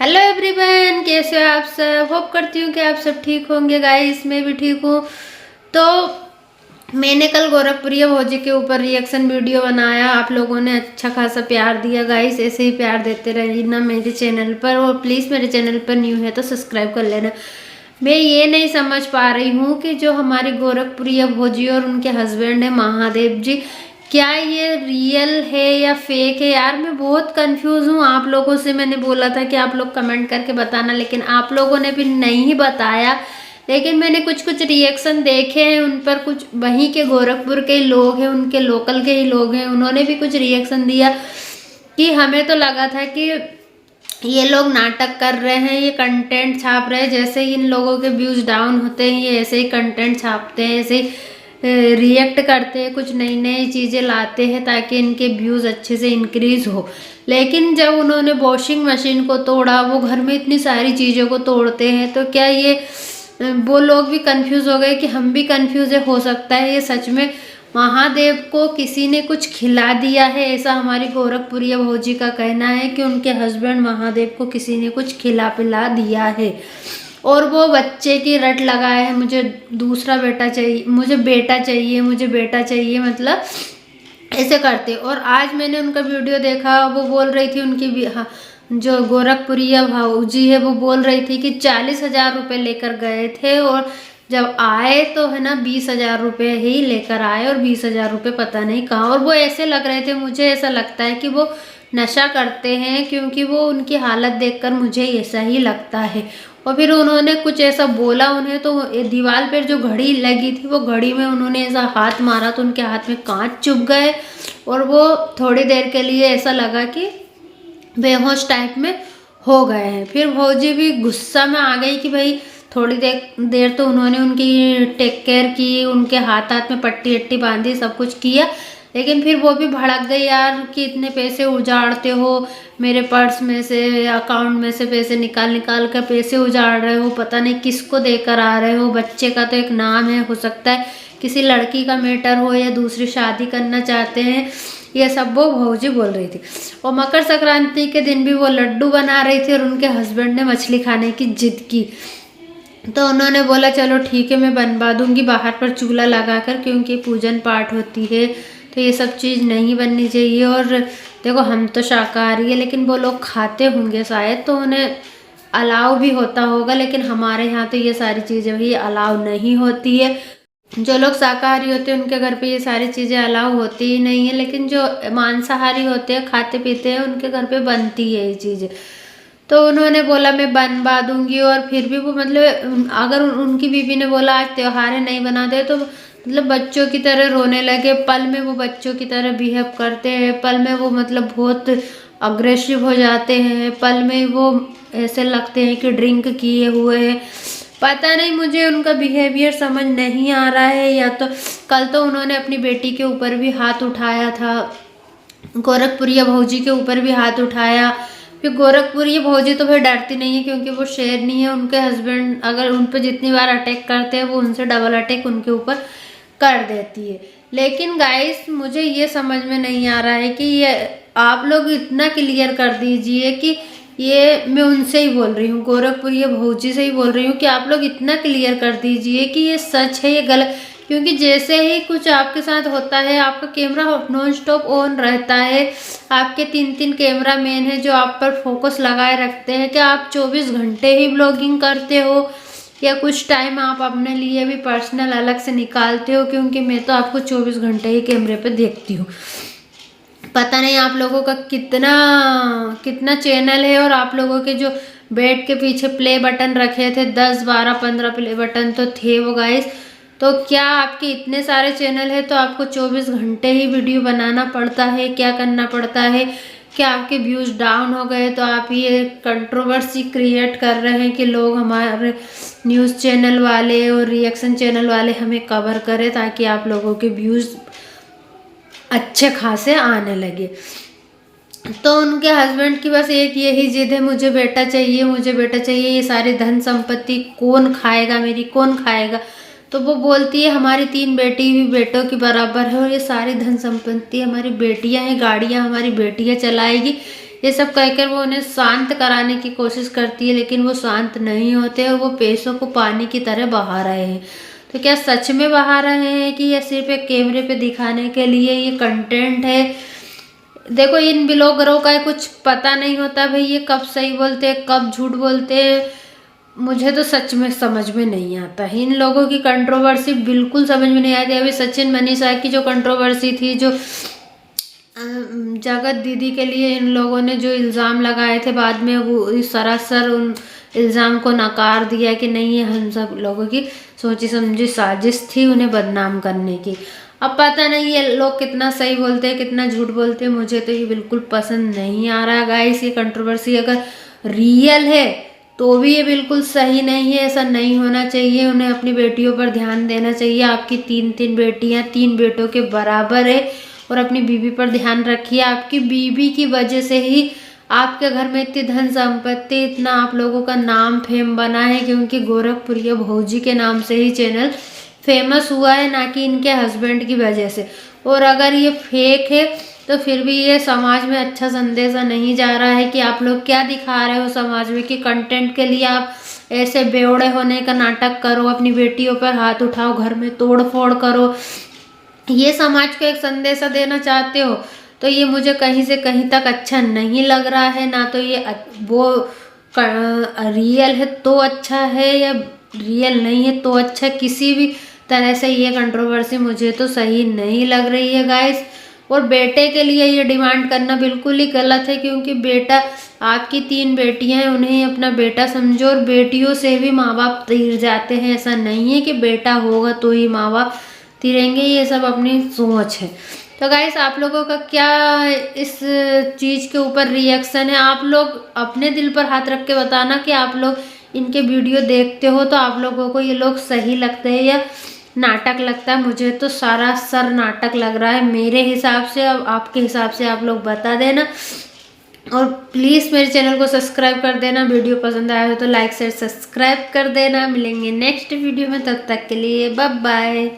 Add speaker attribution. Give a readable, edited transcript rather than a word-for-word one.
Speaker 1: Hello everyone, कैसे हो आप सब। होप करती हूँ कि आप सब ठीक होंगे। गाइस मैं भी ठीक हूँ। तो मैंने कल गोरखपुरी भौजी के ऊपर रिएक्शन वीडियो बनाया। आप लोगों ने अच्छा खासा प्यार दिया। गाइस ऐसे ही प्यार देते रहिए ना मेरे चैनल पर, और प्लीज़ मेरे चैनल पर न्यू है तो सब्सक्राइब कर लेना। मैं ये नहीं समझ पा रही हूँ कि जो हमारी गोरखपुरी भौजी और उनके हस्बैंड है महादेव जी, क्या ये रियल है या फेक है। यार मैं बहुत कंफ्यूज हूँ। आप लोगों से मैंने बोला था कि आप लोग कमेंट करके बताना, लेकिन आप लोगों ने भी नहीं बताया। लेकिन मैंने कुछ कुछ रिएक्शन देखे हैं उन पर, कुछ वहीं के गोरखपुर के ही लोग हैं, उनके लोकल के ही लोग हैं, उन्होंने भी कुछ रिएक्शन दिया कि हमें तो लगा था कि ये लोग नाटक कर रहे हैं, ये कंटेंट छाप रहे हैं। जैसे ही इन लोगों के व्यूज डाउन होते हैं ये ऐसे ही कंटेंट छापते हैं, ऐसे ही रिएक्ट करते हैं, कुछ नई नई चीज़ें लाते हैं ताकि इनके व्यूज़ अच्छे से इंक्रीज हो। लेकिन जब उन्होंने वॉशिंग मशीन को तोड़ा, वो घर में इतनी सारी चीज़ों को तोड़ते हैं, तो क्या ये वो लोग भी कंफ्यूज हो गए कि हम भी कंफ्यूज है। हो सकता है ये सच में महादेव को किसी ने कुछ खिला दिया है, ऐसा हमारी गोरखपुरी भौजी का कहना है कि उनके हस्बैंड महादेव को किसी ने कुछ खिला पिला दिया है। और वो बच्चे की रट लगाए है, मुझे दूसरा बेटा चाहिए, मुझे बेटा चाहिए, मुझे बेटा चाहिए, मतलब ऐसे करते। और आज मैंने उनका वीडियो देखा, वो बोल रही थी उनकी हाँ, जो गोरखपुरिया भाऊजी है वो बोल रही थी कि 40,000 रुपये लेकर गए थे, और जब आए तो है ना 20,000 रुपये ही लेकर आए, और 20,000 रुपये पता नहीं कहाँ। और वो ऐसे लग रहे थे, मुझे ऐसा लगता है कि वो नशा करते हैं, क्योंकि वो उनकी हालत देखकर मुझे ऐसा ही लगता है। और फिर उन्होंने कुछ ऐसा बोला उन्हें, तो दीवार पर जो घड़ी लगी थी वो घड़ी में उन्होंने ऐसा हाथ मारा तो उनके हाथ में कांच चुभ गए, और वो थोड़ी देर के लिए ऐसा लगा कि बेहोश टाइप में हो गए हैं। फिर भौजी भी गुस्सा में आ गई कि भाई थोड़ी देर तो उन्होंने उनकी टेक केयर की, उनके हाथ हाथ में पट्टी अट्टी बांधी, सब कुछ किया, लेकिन फिर वो भी भड़क गई यार कि इतने पैसे उजाड़ते हो, मेरे पर्स में से, अकाउंट में से पैसे निकाल निकाल कर पैसे उजाड़ रहे हो, पता नहीं किसको देकर आ रहे हो। बच्चे का तो एक नाम है, हो सकता है किसी लड़की का मैटर हो या दूसरी शादी करना चाहते हैं, ये सब वो भौजी बोल रही थी। और मकर संक्रांति के दिन भी वो लड्डू बना रही थी और उनके हस्बैंड ने मछली खाने की जिद की, तो उन्होंने बोला चलो ठीक है मैं बनवा दूंगी बाहर पर चूल्हा लगाकर, क्योंकि पूजन पाठ होती है तो ये सब चीज़ नहीं बननी चाहिए। और देखो हम तो शाकाहारी है, लेकिन वो लोग खाते होंगे शायद, तो उन्हें अलाउ भी होता होगा, लेकिन हमारे यहाँ तो ये सारी चीज़ें भी अलाउ नहीं होती है। जो लोग शाकाहारी होते हैं उनके घर पे ये सारी चीज़ें अलाउ होती ही नहीं है, लेकिन जो मांसाहारी होते हैं, खाते पीते हैं, उनके घर पे बनती है ये चीज़ें। तो उन्होंने बोला मैं बनवा दूंगी, और फिर भी वो मतलब अगर उनकी बीवी ने बोला आज त्योहार है नहीं बना दे, तो मतलब बच्चों की तरह रोने लगे। पल में वो बच्चों की तरह बिहेव करते हैं, पल में वो मतलब बहुत अग्रेसिव हो जाते हैं, पल में वो ऐसे लगते हैं कि ड्रिंक किए हुए हैं। पता नहीं, मुझे उनका बिहेवियर समझ नहीं आ रहा है। या तो कल तो उन्होंने अपनी बेटी के ऊपर भी हाथ उठाया था, गोरखपुरिया भौजी के ऊपर भी हाथ उठाया। फिर गोरखपुरिया भौजी तो फिर डरती नहीं है, क्योंकि वो शेरनी है। उनके हस्बैंड अगर उन पर जितनी बार अटैक करते हैं वो उनसे डबल अटैक उनके ऊपर कर देती है। लेकिन गाइस मुझे ये समझ में नहीं आ रहा है कि ये आप लोग इतना क्लियर कर दीजिए कि ये मैं उनसे ही बोल रही हूँ, गोरखपुरिया भौजी से ही बोल रही हूँ कि आप लोग इतना क्लियर कर दीजिए कि ये सच है ये गलत। क्योंकि जैसे ही कुछ आपके साथ होता है आपका कैमरा नॉन स्टॉप ऑन रहता है, आपके 3-3 कैमरा मैन है जो आप पर फोकस लगाए रखते हैं। क्या आप 24 घंटे ही ब्लॉगिंग करते हो, या कुछ टाइम आप अपने लिए भी पर्सनल अलग से निकालते हो? क्योंकि मैं तो आपको 24 घंटे ही कैमरे पे देखती हूँ। पता नहीं आप लोगों का कितना कितना चैनल है, और आप लोगों के जो बेड के पीछे प्ले बटन रखे थे 10, 12, 15 प्ले बटन तो थे वो गाइस। तो क्या आपके इतने सारे चैनल है तो आपको 24 घंटे ही वीडियो बनाना पड़ता है? क्या करना पड़ता है? क्या आपके व्यूज़ डाउन हो गए तो आप ये कंट्रोवर्सी क्रिएट कर रहे हैं कि लोग हमारे न्यूज़ चैनल वाले और रिएक्शन चैनल वाले हमें कवर करें ताकि आप लोगों के व्यूज़ अच्छे खासे आने लगे? तो उनके हस्बैंड की बस एक यही जिद है, मुझे बेटा चाहिए, मुझे बेटा चाहिए। ये सारी धन संपत्ति कौन खाएगा मेरी, कौन खाएगा? तो वो बोलती है हमारी 3 बेटी भी बेटों की बराबर है, और ये सारी धन संपत्ति हमारी बेटियां हैं, गाड़ियां हमारी बेटियां चलाएगी, ये सब कहकर वो उन्हें शांत कराने की कोशिश करती है, लेकिन वो शांत नहीं होते और वो पैसों को पानी की तरह बहा रहे हैं। तो क्या सच में बहा रहे हैं कि यह सिर्फ एक कैमरे पे दिखाने के लिए ये कंटेंट है? देखो, इन ब्लॉगरों का कुछ पता नहीं होता भाई, ये कब सही बोलते हैं कब झूठ बोलते हैं। मुझे तो सच में समझ में नहीं आता। इन लोगों की कंट्रोवर्सी बिल्कुल समझ में नहीं आती। अभी सचिन मनीषा की जो कंट्रोवर्सी थी, जो जगत दीदी के लिए इन लोगों ने जो इल्ज़ाम लगाए थे, बाद में वो सरासर उन इल्ज़ाम को नकार दिया कि नहीं, ये हम सब लोगों की सोची समझी साजिश थी उन्हें बदनाम करने की। अब पता नहीं ये लोग कितना सही बोलते हैं कितना झूठ बोलते हैं, मुझे तो ये बिल्कुल पसंद नहीं आ रहा गाइस। ये कंट्रोवर्सी अगर रियल है तो भी ये बिल्कुल सही नहीं है, ऐसा नहीं होना चाहिए। उन्हें अपनी बेटियों पर ध्यान देना चाहिए। आपकी 3 बेटियां 3 बेटों के बराबर है, और अपनी बीवी पर ध्यान रखिए। आपकी बीवी की वजह से ही आपके घर में इतनी धन संपत्ति, इतना आप लोगों का नाम फेम बना है, क्योंकि गोरखपुरिया भौजी के नाम से ही चैनल फेमस हुआ है, ना कि इनके हस्बैंड की वजह से। और अगर ये फेक है तो फिर भी ये समाज में अच्छा संदेशा नहीं जा रहा है कि आप लोग क्या दिखा रहे हो समाज में, कि कंटेंट के लिए आप ऐसे बेवड़े होने का नाटक करो, अपनी बेटियों पर हाथ उठाओ, घर में तोड़ फोड़ करो, ये समाज को एक संदेशा देना चाहते हो, तो ये मुझे कहीं से कहीं तक अच्छा नहीं लग रहा है। ना तो ये वो रियल है तो अच्छा है, या रियल नहीं है तो अच्छा। किसी भी तरह से ये कंट्रोवर्सी मुझे तो सही नहीं लग रही है गाइस। और बेटे के लिए ये डिमांड करना बिल्कुल ही गलत है, क्योंकि बेटा, आपकी 3 बेटियां हैं, उन्हें अपना बेटा समझो। और बेटियों से भी माँ बाप तीर जाते हैं, ऐसा नहीं है कि बेटा होगा तो ही माँ बाप तिरेंगे, ये सब अपनी सोच है। तो गाइस, आप लोगों का क्या इस चीज़ के ऊपर रिएक्शन है? आप लोग अपने दिल पर हाथ रख के बताना कि आप लोग इनके वीडियो देखते हो तो आप लोगों को ये लोग सही लगते हैं या नाटक लगता है। मुझे तो सारा सर नाटक लग रहा है मेरे हिसाब से। अब आपके हिसाब से आप लोग बता देना, और प्लीज़ मेरे चैनल को सब्सक्राइब कर देना। वीडियो पसंद आया हो तो लाइक शेयर सब्सक्राइब कर देना। मिलेंगे नेक्स्ट वीडियो में, तब तक के लिए बाय बाय।